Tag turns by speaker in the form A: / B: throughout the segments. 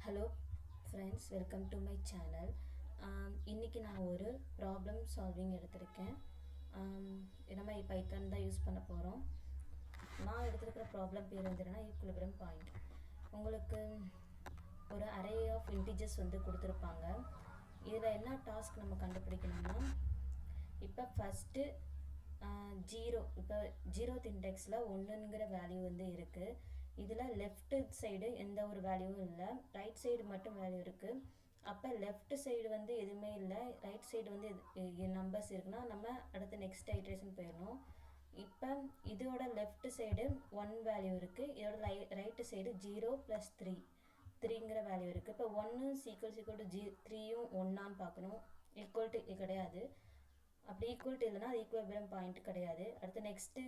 A: Hello friends, welcome to my channel. இன்றைக்கி நான் ஒரு ப்ராப்ளம் சால்விங் எடுத்திருக்கேன். நம்ம பைத்தான் தான் யூஸ் பண்ண போகிறோம். நான் எடுத்துருக்கிற ப்ராப்ளம் பேர் வந்து என்னன்னா ஈக்குலிபிரியம் பாயிண்ட். உங்களுக்கு ஒரு அரே ஆஃப் இன்டிஜர்ஸ் வந்து கொடுத்துருப்பாங்க. இதில் என்ன டாஸ்க் நம்ம கண்டுபிடிக்கணும்னா, இப்போ ஃபஸ்ட்டு இப்போ ஜீரோத் இண்டெக்ஸில் 1ங்கிற வேல்யூ வந்து இருக்குது. இதில் லெஃப்ட் சைடு எந்த ஒரு வேல்யூவும் இல்லை, ரைட் சைடு மட்டும் வேல்யூ இருக்குது. அப்போ லெஃப்ட் சைடு வந்து எதுவுமே இல்லை, ரைட் சைடு வந்து நம்பர்ஸ் இருக்குன்னா நம்ம அடுத்து நெக்ஸ்ட் ஐட்ரேஷன் போயிடணும். இப்போ இதோட லெஃப்ட் சைடு 1 வேல்யூ இருக்குது, இதோட ரைட்டு சைடு 0 + 3ங்கிற வேல்யூ இருக்குது. இப்போ 1 ஈக்குவல் டு 3யும் ஒன்றான்னு பார்க்கணும். ஈக்குவல் டு கிடையாது. அப்படி ஈக்குவல் டு இல்லைனா அது ஈக்குலிபிரியம் பாயிண்ட் கிடையாது. அடுத்து நெக்ஸ்ட்டு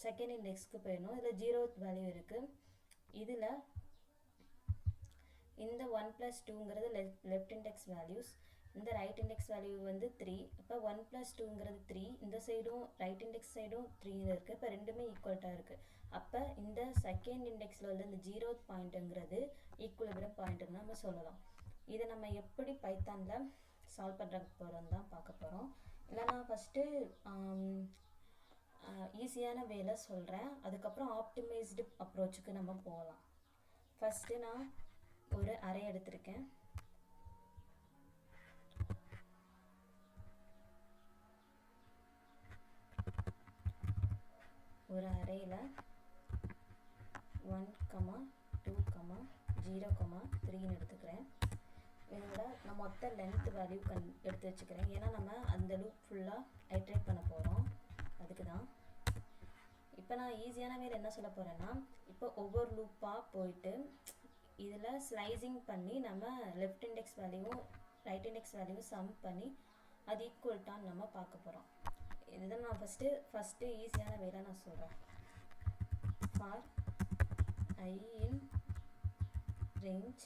A: செகண்ட் இண்டெக்ஸ்க்கு போயிடணும். இதில் 0th வேல்யூ இருக்குது. இதில் இந்த 1 + 2ங்கிறது லெஃப்ட் இண்டெக்ஸ் வேல்யூஸ், இந்த ரைட் இண்டெக்ஸ் வேல்யூ வந்து 3. இப்போ 1 + 2ங்கிறது 3, இந்த சைடும் ரைட் இண்டெக்ஸ் சைடும் 3 இருக்குது. இப்போ ரெண்டுமே ஈக்குவல்ட்டாக இருக்குது. அப்போ இந்த செகண்ட் இண்டெக்ஸில் உள்ள இந்த 0th பாயிண்ட்டுங்கிறது ஈக்குலிபிரியம் பாயிண்ட்டுன்னு நம்ம சொல்லலாம். இதை நம்ம எப்படி பைத்தானில் சால்வ் பண்ணுறதுக்கு போகிறோம் தான் பார்க்க போகிறோம். இல்லை நான் ஃபஸ்ட்டு ஈஸியான வேலை சொல்கிறேன், அதுக்கப்புறம் ஆப்டிமைஸ்டு அப்ரோச்சுக்கு நம்ம போகலாம். ஃபஸ்ட்டு நான் ஒரு அரே எடுத்திருக்கேன். ஒரு அரேயில் 1, 2, 0, 3ன்னு எடுத்துக்கிறேன். இதோட நான் மொத்த லென்த் வேல்யூ எடுத்து வச்சுக்கிறேன். ஏன்னா நம்ம அந்த லூப் ஃபுல்லாக ஐட்ரேட் பண்ண போகிறோம், அதுக்கு தான். இப்போ நான் ஈஸியான வேலை என்ன சொல்ல போகிறேன்னா, இப்போ ஒவ்வொரு லூப்பாக போயிட்டு இதில் ஸ்லைசிங் பண்ணி நம்ம லெஃப்ட் இண்டெக்ஸ் வேல்யூவும் ரைட் இண்டெக்ஸ் வேல்யூவும் சம் பண்ணி அது ஈக்குவல்ட்டான்னு நம்ம பார்க்க போகிறோம். இதுதான் நான் ஃபஸ்ட்டு ஈஸியான வேலை நான் சொல்கிறேன். ஃபார் I in range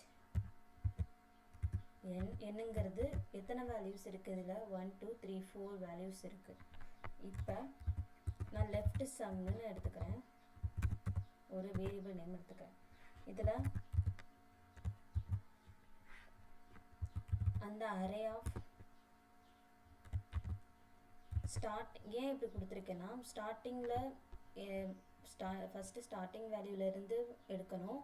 A: என்னங்கிறது எத்தனை வேல்யூஸ் இருக்குது, இதில் 1, 2, 3, 4 வேல்யூஸ் இருக்குது. இப்போ நான் லெஃப்ட் சம்னு எடுத்துக்கிறேன், ஒரு வேரியபிள் நேம் எடுத்துக்கிறேன். இதில் அந்த அரே ஆஃப் ஏன் இப்படி கொடுத்துருக்கேன்னா, ஃபஸ்ட்டு ஸ்டார்டிங் வேல்யூலேருந்து எடுக்கணும்.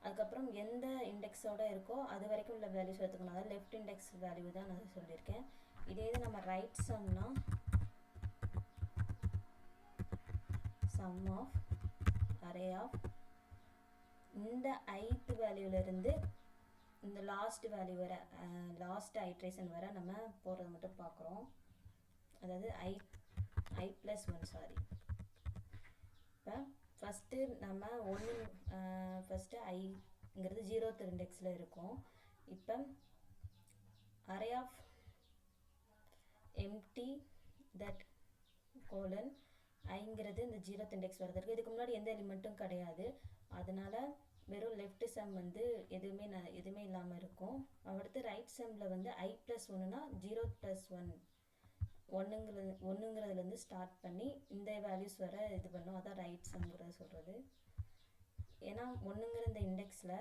A: அதுக்கப்புறம் எந்த இண்டெக்ஸோட இருக்கோ அது வரைக்கும் உள்ள வேல்யூஸ் எடுத்துக்கணும். அதாவது லெஃப்ட் இண்டெக்ஸ் வேல்யூ தான் நான் சொல்லியிருக்கேன். இதே இது நம்ம ரைட் சம்னா சம் ஆஃப் அரே ஆஃப் இந்த ith வேல்யூலேருந்து இந்த லாஸ்ட் வேல்யூ வர, லாஸ்ட் ஐட்ரேஷன் வர நம்ம போகிறத மட்டும் பார்க்குறோம். அதாவது i + 1 சாரி. இப்போ ஃபஸ்ட்டு நம்ம ஃபஸ்ட்டு ஐங்கிறது 0th இண்டெக்ஸில் இருக்கும். இப்போ array of empty that colon ஐங்கிறது இந்த 0th இண்டெக்ஸ் வரதுக்கு இதுக்கு முன்னாடி எந்த எலிமெண்ட்டும் கிடையாது. அதனால் வெறும் லெஃப்ட் சம் வந்து எதுவுமே இல்லாமல் இருக்கும். அடுத்து ரைட் சம்மில் வந்து i + 1னா 0th + 1 ஒன்றுங்கிறதுலேருந்து ஸ்டார்ட் பண்ணி இந்த வேல்யூஸ் வர இது பண்ணோம். அதான் ரைட் சம்ங்கிறது சொல்கிறது. ஏன்னா 1ங்கிற இந்த இண்டெக்ஸில்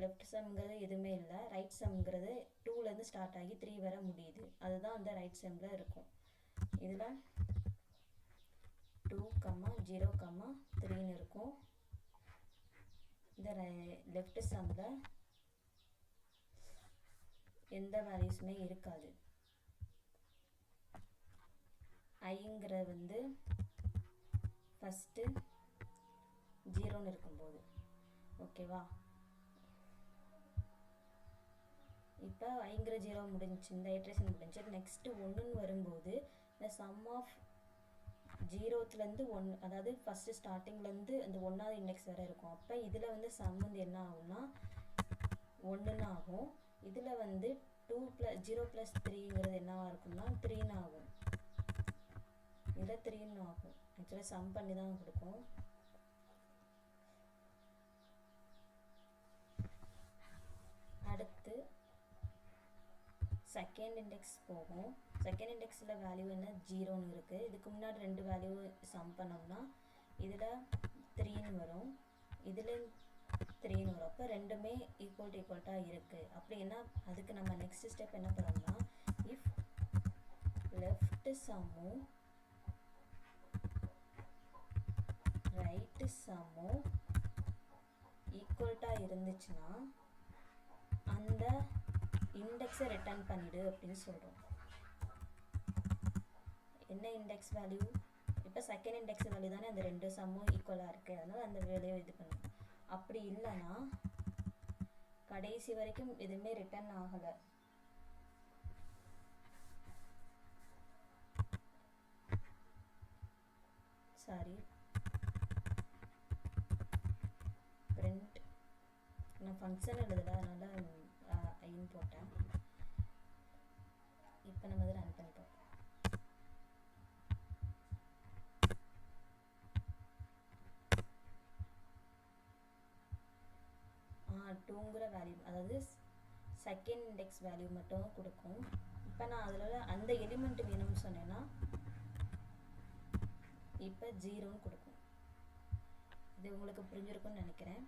A: லெஃப்ட் சம்ங்கிறது எதுவுமே இல்லை, ரைட் சம்ங்கிறது 2லேருந்து ஸ்டார்ட் ஆகி 3 வர முடியுது. அதுதான் அந்த ரைட் சம்மில் இருக்கும். இதில் 2, 0, 3ன்னு இருக்கும். இந்த லெஃப்ட் சம்மில் எந்த வேல்யூஸுமே இருக்காது. ஐங்கிறது வந்து ஃபஸ்ட்டு 0ன்னு இருக்கும்போது, ஓகேவா? இப்போ ஐங்கிற 0 முடிஞ்சிச்சு, இந்த ஐட்ரேஷன் முடிஞ்சு. நெக்ஸ்ட்டு 1ன்னு வரும்போது இந்த சம் ஆஃப் 0த்துலேருந்து 1, அதாவது ஃபஸ்ட்டு ஸ்டார்டிங்லேருந்து இந்த 1வது இண்டெக்ஸ் வரை இருக்கும். அப்போ இதில் வந்து சம் வந்து என்ன ஆகும்னா 1ன்னு ஆகும். இதில் வந்து 0 + 3ங்கிறது என்னவாக இருக்கும்னா 3ன்னு ஆகும். இதில் 3ன்னு ஆகும். ஆக்சுவலாக சம் பண்ணி தான் கொடுக்கும். அடுத்து செகண்ட் இண்டெக்ஸ் போகும். செகண்ட் இண்டெக்ஸில் வேல்யூ என்ன 0ன்னு இருக்குது. இதுக்கு முன்னாடி 2 வேல்யூ சம் பண்ணோம்னா இதில் 3ன்னு வரும். இதில் 3ன்னு வரும். அப்போ ரெண்டுமே ஈக்குவல்ட்டாக இருக்குது. அப்படின்னா அதுக்கு நம்ம நெக்ஸ்ட் ஸ்டெப் என்ன பண்ணோம்னா, இஃப் லெஃப்ட் சம்மும் ரைட்டு சம்மும் ஈக்குவல்ட்டாக இருந்துச்சுன்னா அந்த இண்டெக்ஸை ரிட்டர்ன் பண்ணிவிடு அப்படின்னு சொல்கிறோம். என்ன இண்டெக்ஸ் வேல்யூ? இப்போ செகண்ட் இண்டெக்ஸ் வேல்யூ தானே அந்த ரெண்டு சம்மும் ஈக்குவலாக இருக்குது, அதனால் அந்த வேல்யூ இது பண்ணும். அப்படி இல்லைன்னா கடைசி வரைக்கும் எதுவுமே ரிட்டர்ன் ஆகலை, சாரி பிரிண்ட் நான் ஃபங்க்ஷன் எழுதலை அதனால் ஐன்னு போட்டேன். இப்போ நம்ம அதை ரன் பண்ணி பார்ப்போம். டூங்கிற வேல்யூ, அதாவது செகண்ட் இண்டெக்ஸ் வேல்யூ மட்டும் கொடுக்கும். இப்போ நான் அதில் அந்த எலிமெண்ட் வேணும்னு சொன்னேன்னா இப்போ 0ன்னு கொடுக்கும். இது உங்களுக்கு புரிஞ்சிருக்கும்னு நினைக்கிறேன்.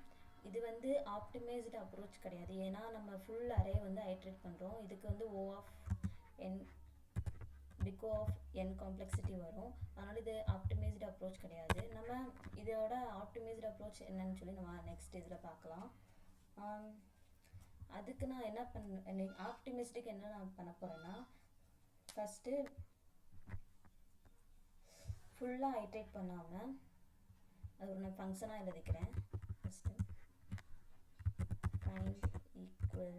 A: இது வந்து ஆப்டிமைஸ்டு அப்ரோச் கிடையாது, ஏன்னா நம்ம ஃபுல் அரே வந்து ஐட்ரேட் பண்ணுறோம். இதுக்கு வந்து O of n big of n complexity வரும். அதனால் இது ஆப்டிமைஸ்டு அப்ரோச் கிடையாது. நம்ம இதோட ஆப்டிமைஸ்டு அப்ரோச் என்னன்னு சொல்லி நம்ம நெக்ஸ்ட் இதில் பார்க்கலாம். அதுக்கு நான் என்ன ஆப்டிமிஸ்டிக் என்ன நான் பண்ண போகிறேன்னா, ஃபஸ்ட்டு ஃபுல்லாக ஐட்ரேட் பண்ணாமல் அது ஒரு நான் ஃபங்க்ஷனாக எழுதிக்கிறேன். ஃபஸ்ட்டு ஃபைண்ட் ஈக்குவல்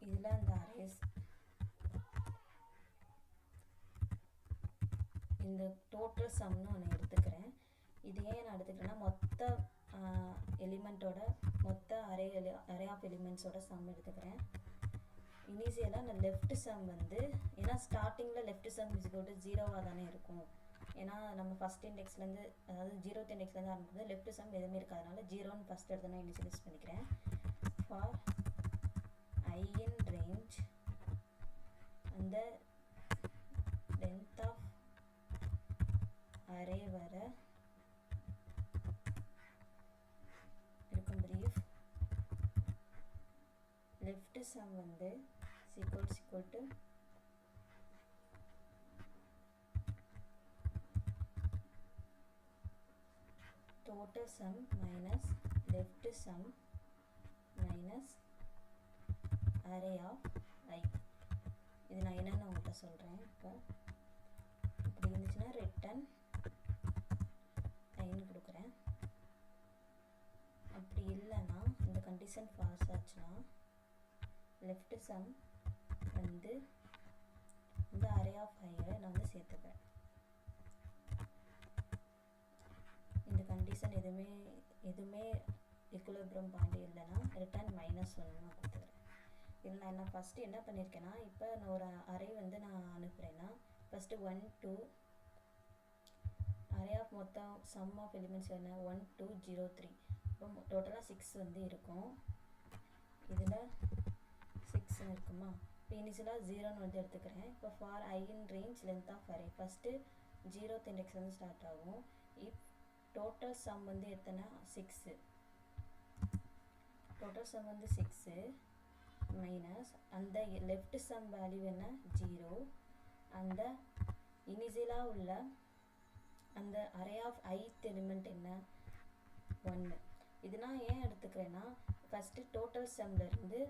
A: இதில் அந்த அரேஸ் இந்த டோட்டல் சம்னு ஒன்று எடுத்துக்கிறேன். இது ஏன் நான் எடுத்துக்கிறேன்னா, மொத்த எலிமெண்ட்டோட மொத்த அரே ஆஃப் எலிமெண்ட்ஸோட சம் எடுத்துக்கிறேன். இனிஷியலாக நான் லெஃப்ட் சம் வந்து, ஏன்னா ஸ்டார்டிங்கில் left sum is equal to 0வாக தானே இருக்கும். ஏன்னா நம்ம ஃபஸ்ட் இண்டெக்ஸ்லேருந்து, அதாவது 0th இண்டெக்ஸ்லேருந்து ஆரம்பிக்கும்போது லெஃப்ட் சம் எதுவுமே இருக்காதனால 0ன்னு ஃபஸ்ட் எடுத்து நான் இனிஷியலைஸ் பண்ணிக்கிறேன். ஃபார் I in range அந்த length of array வர இருக்கும் brief left sum வந்து equal to total sum minus left sum minus array of I. இது நான் என்னென்னு உங்கள்கிட்ட சொல்கிறேன். இப்போ இப்படி இருந்துச்சுன்னா ரிட்டன் ஐன்னு கொடுக்குறேன். அப்படி இல்லைன்னா இந்த கண்டிஷன் ஃபால்ஸ் ஆச்சுன்னா லெஃப்ட் சம் வந்து இந்த அரே ஆஃப் ஐயை நான் வந்து சேர்த்துக்கிறேன். இந்த கண்டிஷன் எதுவுமே ஈக்குலிபிரியம் பாயிண்ட் இல்லைன்னா ரிட்டன் -1 நான் கொடுத்துக்கிறேன். இதில் நான் என்ன ஃபஸ்ட்டு என்ன பண்ணியிருக்கேன்னா, இப்போ நான் ஒரு அரே வந்து நான் அனுப்புகிறேன்னா ஃபஸ்ட்டு 1 2 அரே ஆஃப் மொத்தம் சம் ஆஃப் எலிமெண்ட்ஸ் என்ன 1 2 0 3, இப்போ டோட்டலாக 6 வந்து இருக்கும். இதில் 6 இருக்குமா, இப்போ இனிஷியலாக 0ன்னு வந்து எடுத்துக்கிறேன். இப்போ for I in range length of array first 0th index வந்து ஸ்டார்ட் ஆகும். இப் டோட்டல் சம் வந்து எத்தனை 6, டோட்டல் சம் வந்து 6 மைனஸ் அந்த லெஃப்ட் சம் வேல்யூ என்ன 0, அந்த இனிஷியலாக உள்ள அந்த அரே ஆஃப் ith எலிமெண்ட் என்ன 1. இது நான் ஏன் எடுத்துக்கிறேன்னா, ஃபஸ்ட்டு டோட்டல் சம்லேருந்து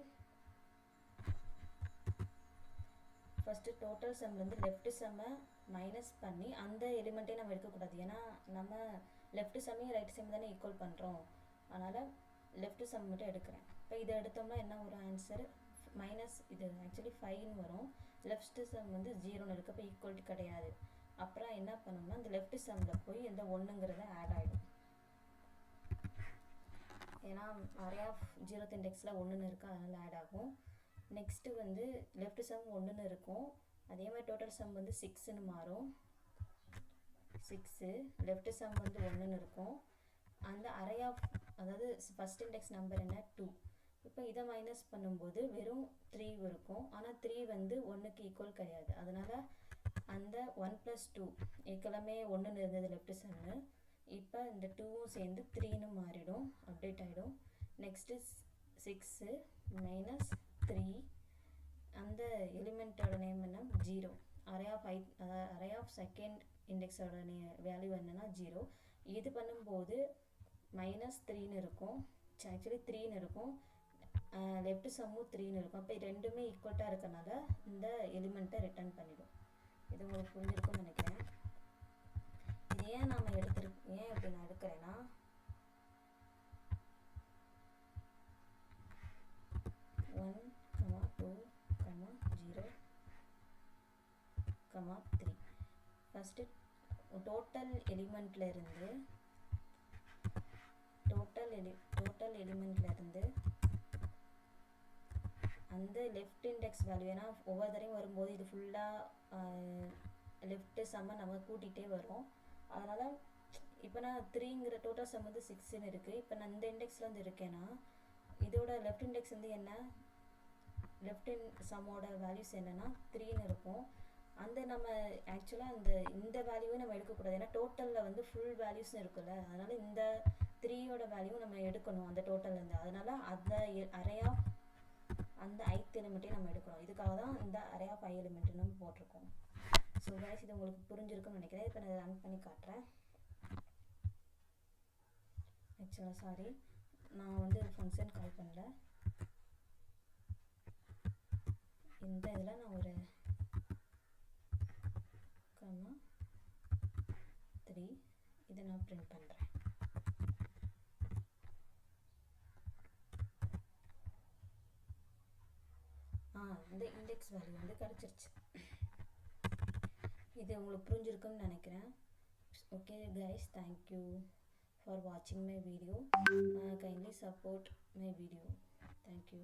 A: லெஃப்ட் சம்மை மைனஸ் பண்ணி அந்த எலிமெண்ட்டே நம்ம எடுக்கக்கூடாது. ஏன்னா நம்ம லெஃப்ட் சம்மையும் ரைட் சம் தானே ஈக்குவல் பண்ணுறோம், அதனால் லெஃப்ட் சம் மட்டும் எடுக்கிறேன். இப்போ இதை எடுத்தோம்னா என்ன ஒரு ஆன்சர் மைனஸ், இது ஆக்சுவலி 5ன்னு வரும். லெஃப்ட் சம் வந்து 0ன்னு இருக்குது, இப்போ ஈக்குவல்ட்டி கிடையாது. அப்புறம் என்ன பண்ணணும்னா இந்த லெஃப்ட் சம்மில் போய் இந்த 1ங்கிறத ஆட் ஆகிடும். ஏன்னா அரே ஆஃப் 0th இண்டெக்ஸில் 1ன்னு இருக்குது, அதனால் ஆட் ஆகும். நெக்ஸ்ட்டு வந்து லெஃப்ட் சம் 1ன்னு இருக்கும், அதே மாதிரி டோட்டல் சம் வந்து 6ன்னு மாறும். 6 லெஃப்ட் சம் வந்து 1ன்னு இருக்கும். அந்த அரே ஆஃப், அதாவது ஃபஸ்ட் இண்டெக்ஸ் நம்பர் என்ன 2, இப்போ இதை மைனஸ் பண்ணும்போது வெறும் 3 இருக்கும். ஆனால் 3 வந்து 1க்கு ஈக்குவல் கிடையாது. அதனால் அந்த 1 + 2 ஏற்கனவே 1ன்னு இருந்தது லெஃப்ட் சைடு, இப்போ இந்த 2வும் சேர்ந்து 3ன்னு மாறிடும், அப்டேட் ஆகிடும். நெக்ஸ்ட்டு 6 மைனஸ் 3, அந்த எலிமெண்ட்டோட நேம் என்ன 0. அரே ஆஃப் செகண்ட் இண்டெக்ஸோட வேல்யூ என்னன்னா 0. இது பண்ணும்போது -3ன்னு இருக்கும், ஆக்சுவலி 3ன்னு இருக்கும், லெஃப்ட் சம்மும் 3ன்னு இருக்கும். அப்போ ரெண்டுமே ஈக்குவல்ட்டாக இருக்கனால இந்த எலிமெண்ட்டை ரிட்டர்ன் பண்ணிடும். இது உங்களுக்கு புரிஞ்சிருக்கும்னு நினைக்கிறேன். இது ஏன் இப்படி நான் எடுக்கிறேன்னா, one comma 2 comma 0 comma 3 first total எலிமெண்ட்ல இருந்து அந்த லெஃப்ட் இண்டெக்ஸ் வேல்யூ, ஏன்னா ஒவ்வொரு தடையும் வரும்போது இது ஃபுல்லாக லெஃப்ட் சம்மை நம்ம கூட்டிகிட்டே வரும். அதனால் இப்போ நான் 3ங்கிற டோட்டல் சம் வந்து 6ன்னு இருக்குது. இப்போ நான் இந்த இண்டெக்ஸில் வந்து இருக்கேன்னா இதோட லெஃப்ட் இண்டெக்ஸ் வந்து என்ன, லெஃப்ட் சம்மோட வேல்யூஸ் என்னென்னா 3ன்னு இருக்கும். அந்த நம்ம ஆக்சுவலாக இந்த வேல்யூவை நம்ம எடுக்கக்கூடாது, ஏன்னா டோட்டலில் வந்து ஃபுல் வேல்யூஸ்னு இருக்குல்ல, அதனால் இந்த 3யோட வேல்யூ நம்ம எடுக்கணும் அந்த டோட்டல்லேருந்து. அதனால் அந்த ஐத் எலிமெண்ட்டையும் நம்ம எடுக்கணும். இதுக்காக தான் இந்த அரே ஆஃப் 5 எலிமெண்ட் நம்ம போட்டிருக்கோம். ஸோ கைஸ், இது உங்களுக்கு புரிஞ்சிருக்குன்னு நினைக்கிறேன். இப்போ நான் ரன் பண்ணி காட்டுறேன். ஆக்சுவலாக சாரி, நான் வந்து ஃபங்க்ஷன் கால் பண்ணல. இந்த இதில் நான் ஒரு கமா 3 இதை நான் பிரிண்ட் பண்ணுறேன். இந்த இண்டெக்ஸ் வேல்யூ வந்து கிடச்சிருச்சு. இது உங்களுக்கு புரிஞ்சிருக்குன்னு நினைக்கிறேன். ஓகே கைஸ், தேங்க்யூ ஃபார் வாட்சிங் my video. Kindly support my video. Thank you.